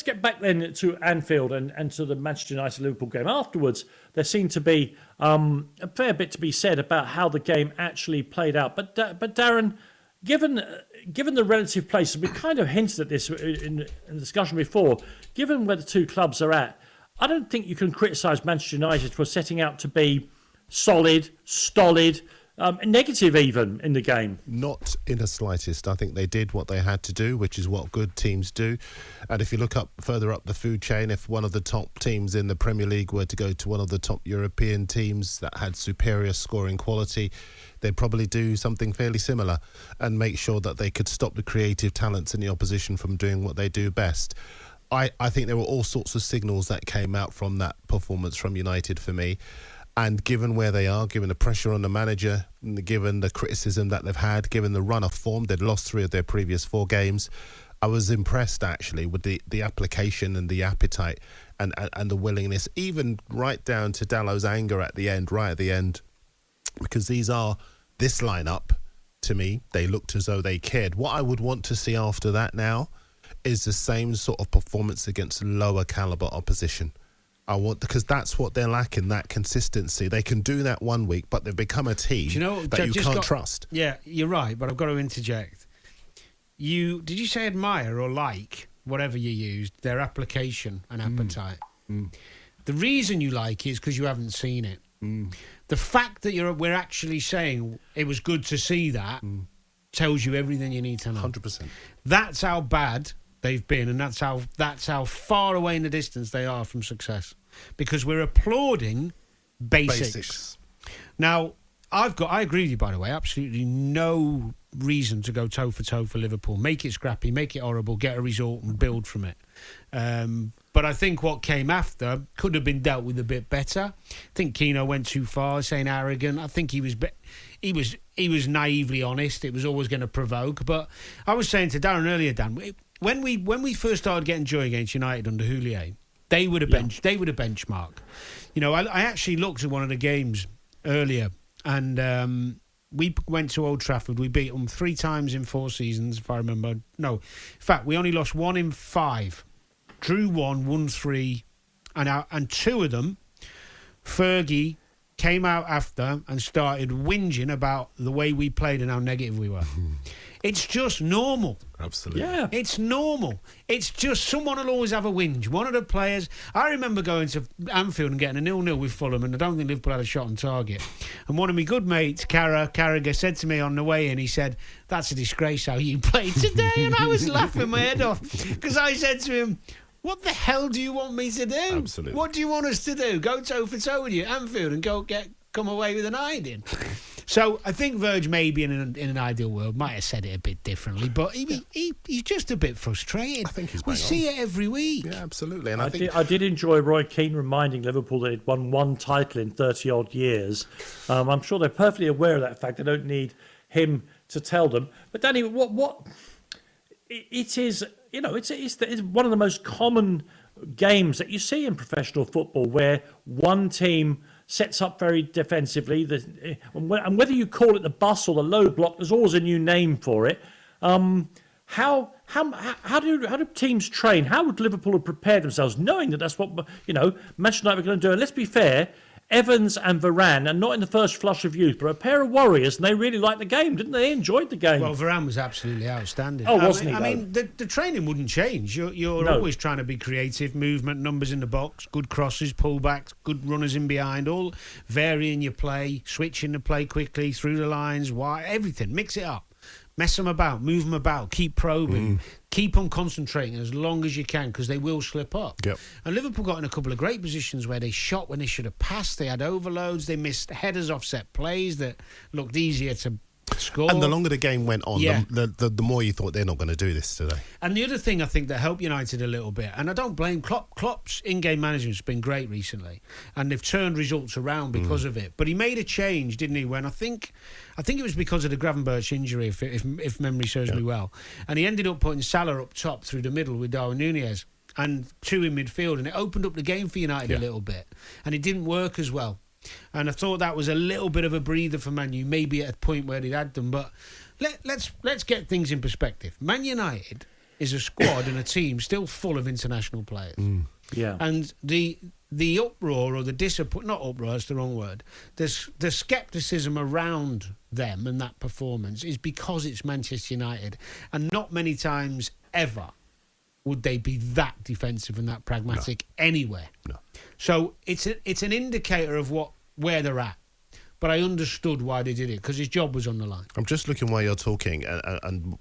get back then to Anfield and to the Manchester United-Liverpool game. Afterwards, there seemed to be a fair bit to be said about how the game actually played out. But Darren, given the relative places, we kind of hinted at this in the discussion before, given where the two clubs are at, I don't think you can criticise Manchester United for setting out to be solid, stolid, negative even in the game. Not in the slightest. I think they did what they had to do, which is what good teams do. And if you look further up the food chain, if one of the top teams in the Premier League were to go to one of the top European teams that had superior scoring quality, they'd probably do something fairly similar and make sure that they could stop the creative talents in the opposition from doing what they do best. I think there were all sorts of signals that came out from that performance from United for me. And given where they are, given the pressure on the manager, given the criticism that they've had, given the run of form, they'd lost 3 of their previous 4 games, I was impressed actually with the application and the appetite and the willingness, even right down to Dallow's anger right at the end, because this lineup, to me, they looked as though they cared. What I would want to see after that is the same sort of performance against lower calibre opposition. Because that's what they're lacking, that consistency. They can do that one week, but they've become a team that you can't trust. Yeah, you're right, but I've got to interject. Did you say admire or like, whatever you used, their application and appetite? The reason you like it is because you haven't seen it. The fact that we're actually saying it was good to see that tells you everything you need to know. 100%. That's how bad they've been, and that's how far away in the distance they are from success, because we're applauding basics. Now, I agree with you, by the way, absolutely no reason to go toe for toe for Liverpool. Make it scrappy, make it horrible, get a result and build from it. But I think what came after could have been dealt with a bit better. I think Keano went too far, saying arrogant. I think he was naively honest. It was always going to provoke. But I was saying to Darren earlier, Dan, when we first started getting joy against United under Houllier, they would have benchmark. You know, I actually looked at one of the games earlier, and we went to Old Trafford. We beat them 3 times in 4 seasons, if I remember. No, in fact, we only lost 1 in 5. Drew 1, won 3, and 2 of them, Fergie came out after and started whinging about the way we played and how negative we were. It's just normal. Absolutely. Yeah. It's normal. It's just someone will always have a whinge. One of the players... I remember going to Anfield and getting a 0-0 with Fulham, and I don't think Liverpool had a shot on target. And one of my good mates, Carragher, said to me on the way in, he said, "That's a disgrace how you played today." And I was laughing my head off, because I said to him, "What the hell do you want me to do? Absolutely. What do you want us to do? Go toe for toe with you at Anfield and come away with an hiding?" So I think Verge maybe in an ideal world might have said it a bit differently, but he's just a bit frustrated. I think he's we see it every week. Yeah, absolutely. And I did enjoy Roy Keane reminding Liverpool that they'd won 1 title in 30 odd years. I'm sure they're perfectly aware of that fact. They don't need him to tell them. But Danny, what it is, you know, it's one of the most common games that you see in professional football, where one team sets up very defensively, and whether you call it the bus or the low block, there's always a new name for it. How do teams train? How would Liverpool have prepared themselves, knowing that that's what Manchester United were going to do? And let's be fair, Evans and Varane are not in the first flush of youth, but a pair of warriors, and they really liked the game, didn't they? They enjoyed the game. Well, Varane was absolutely outstanding. Oh, wasn't he? I mean, the training wouldn't change. You're always trying to be creative, movement, numbers in the box, good crosses, pullbacks, good runners in behind, all varying your play, switching the play quickly, through the lines, everything. Mix it up. Mess them about, move them about, keep probing, keep on concentrating as long as you can, because they will slip up. Yep. And Liverpool got in a couple of great positions where they shot when they should have passed. They had overloads. They missed headers off set plays that looked easier to score. And the longer the game went on, the more you thought they're not going to do this today. And the other thing I think that helped United a little bit, and I don't blame Klopp's in-game management's been great recently, and they've turned results around because of it. But he made a change, didn't he? When I think it was because of the Gravenberch injury, if memory serves me well, and he ended up putting Salah up top through the middle with Darwin Núñez and 2 in midfield, and it opened up the game for United a little bit, and it didn't work as well. And I thought that was a little bit of a breather for Man U, maybe at a point where they'd had them. But let's get things in perspective. Man United is a squad and a team still full of international players. Yeah. And the uproar or the disappointment, not uproar, that's the wrong word, the scepticism around them and that performance is because it's Manchester United. And not many times ever would they be that defensive and that pragmatic anywhere. No. So it's an indicator of where they're at. But I understood why they did it, because his job was on the line. I'm just looking while you're talking and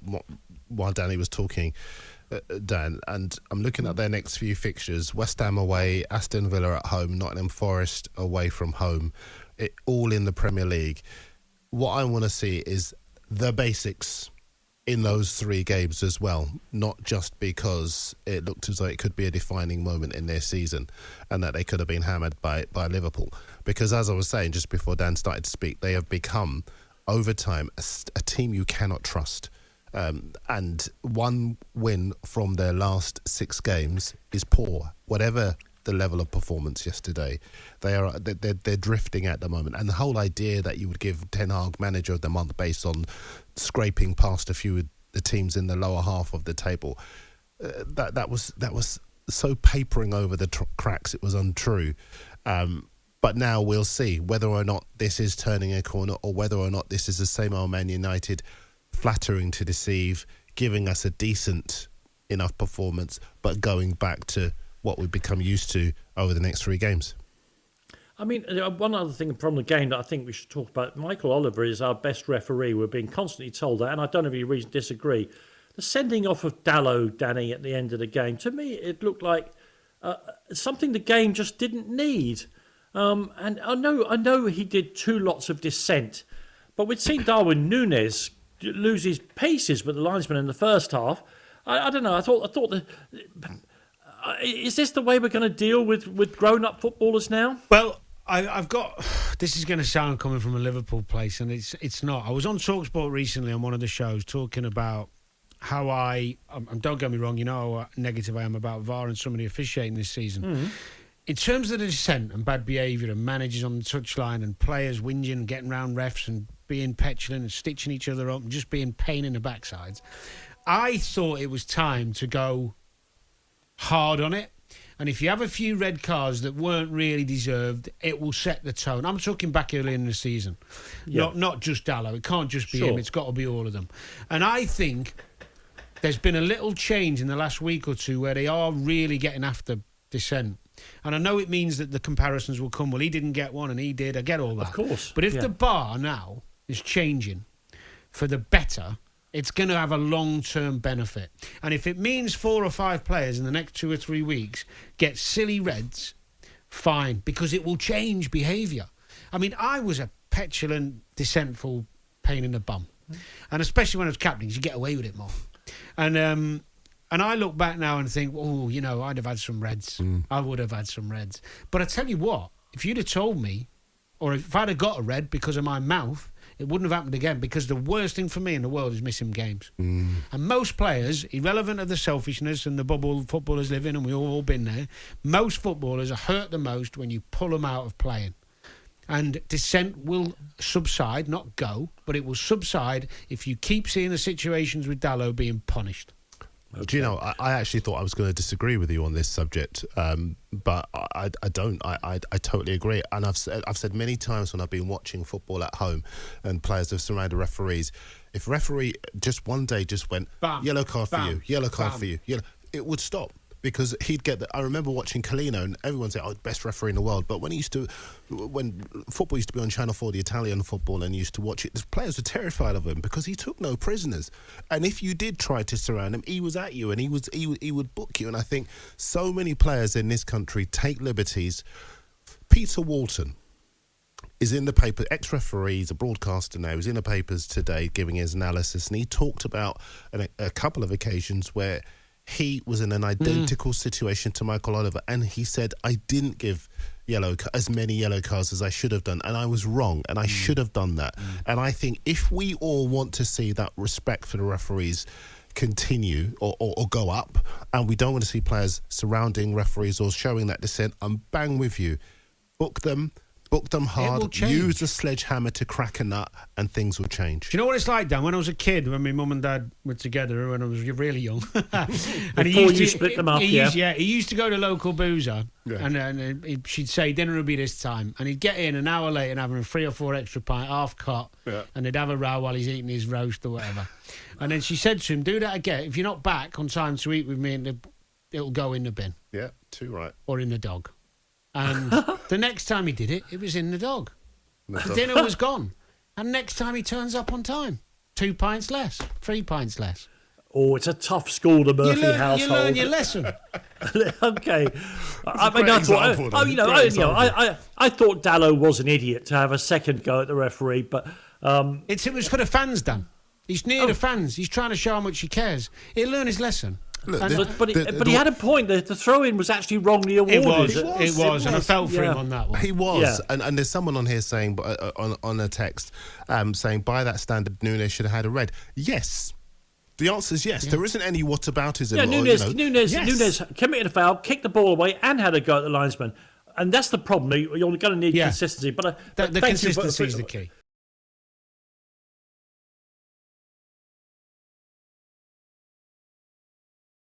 while Danny was talking, Dan, and I'm looking at their next few fixtures. West Ham away, Aston Villa at home, Nottingham Forest away from home, all in the Premier League. What I want to see is the basics in those 3 games as well, not just because it looked as though it could be a defining moment in their season and that they could have been hammered by Liverpool. Because as I was saying just before Dan started to speak, they have become, over time, a team you cannot trust. And 1 win from their last 6 games is poor. Whatever the level of performance yesterday, they're drifting at the moment. And the whole idea that you would give Ten Hag Manager of the Month based on scraping past a few of the teams in the lower half of the table, that was so papering over the cracks. It was untrue. But now we'll see whether or not this is turning a corner or whether or not this is the same old Man United, flattering to deceive, giving us a decent enough performance, but going back to what we've become used to over the next 3 games. I mean, one other thing from the game that I think we should talk about, Michael Oliver is our best referee. We're being constantly told that, and I don't have any reason to disagree. The sending off of Dalot, Danny, at the end of the game, to me, it looked like something the game just didn't need. And I know he did 2 lots of dissent, but we'd seen Darwin Núñez lose his paces with the linesman in the first half. I don't know. I thought that. Is this the way we're going to deal with grown-up footballers now? Well, I've got. This is going to sound coming from a Liverpool place, and it's not. I was on talkSPORT recently on one of the shows talking about how don't get me wrong, you know how negative I am about VAR and some of the officiating this season. Mm-hmm. In terms of the dissent and bad behaviour and managers on the touchline and players whinging and getting round refs and being petulant and stitching each other up and just being pain in the backsides, I thought it was time to go hard on it. And if you have a few red cards that weren't really deserved, it will set the tone. I'm talking back early in the season, not just Dalot. It can't just be him. It's got to be all of them. And I think there's been a little change in the last week or two where they are really getting after dissent. And I know it means that the comparisons will come. Well, he didn't get one and he did. I get all that. Of course. But if the bar now is changing for the better, it's going to have a long-term benefit. And if it means 4 or 5 players in the next 2 or 3 weeks get silly reds, fine, because it will change behaviour. I mean, I was a petulant, dissentful pain in the bum. And especially when I was captain, you get away with it more. And I look back now and think, oh, you know, I'd have had some reds. I would have had some reds. But I tell you what, if you'd have told me, or if I'd have got a red because of my mouth, it wouldn't have happened again, because the worst thing for me in the world is missing games. And most players, irrelevant of the selfishness and the bubble footballers live in, and we've all been there, most footballers are hurt the most when you pull them out of playing. And dissent will subside, not go, but it will subside if you keep seeing the situations with Dalot being punished. Okay. Do you know, I actually thought I was going to disagree with you on this subject, but I don't. I totally agree. And I've said many times when I've been watching football at home and players have surrounded referees, if referee just one day just went, bam, yellow card for you, yellow card for you, it would stop. Because he'd get I remember watching Colino and everyone said, best referee in the world. But when football used to be on Channel 4, the Italian football, and used to watch it, the players were terrified of him because he took no prisoners. And if you did try to surround him, he was at you and he would book you. And I think so many players in this country take liberties. Peter Walton is in the paper, ex-referee, he's a broadcaster now, he's in the papers today giving his analysis, and he talked about a couple of occasions where he was in an identical situation to Michael Oliver, and he said, I didn't give as many yellow cards as I should have done, and I was wrong, and I should have done that. And I think if we all want to see that respect for the referees continue or go up, and we don't want to see players surrounding referees or showing that dissent, I'm bang with you. Book them book them will hard, change. use a sledgehammer to crack a nut, and things will change. Do you know what it's like, Dan? When I was a kid, when my mum and dad were together, when I was really young, and Before you split them up, he used to go to local boozer, and she'd say dinner will be this time, and he'd get in an hour late and having 3 or 4 extra pint, half cut, and they'd have a row while he's eating his roast or whatever. And then she said to him, "Do that again. If you're not back on time to eat with me, it'll go in the bin." Yeah, too right. Or in the dog. And the next time he did it, it was in the dog. The dinner was gone. And next time he turns up on time, 2 pints less, 3 pints less. Oh, it's a tough school, the Murphy household. You learn your lesson. Okay. I thought Dallow was an idiot to have a second go at the referee, but... It was for the fans, Dan. He's near the fans. He's trying to show how much he cares. He'll learn his lesson. Look, but he had a point. The throw-in was actually wrongly awarded. It was, and I felt for him on that one. He was, and there's someone on here saying, on a text, saying by that standard, Nunes should have had a red. Yes, the answer is yes. There isn't any whataboutism. Yeah, Nunes committed a foul, kicked the ball away, and had a go at the linesman. And that's the problem. You're going to need consistency. But the consistency is the key.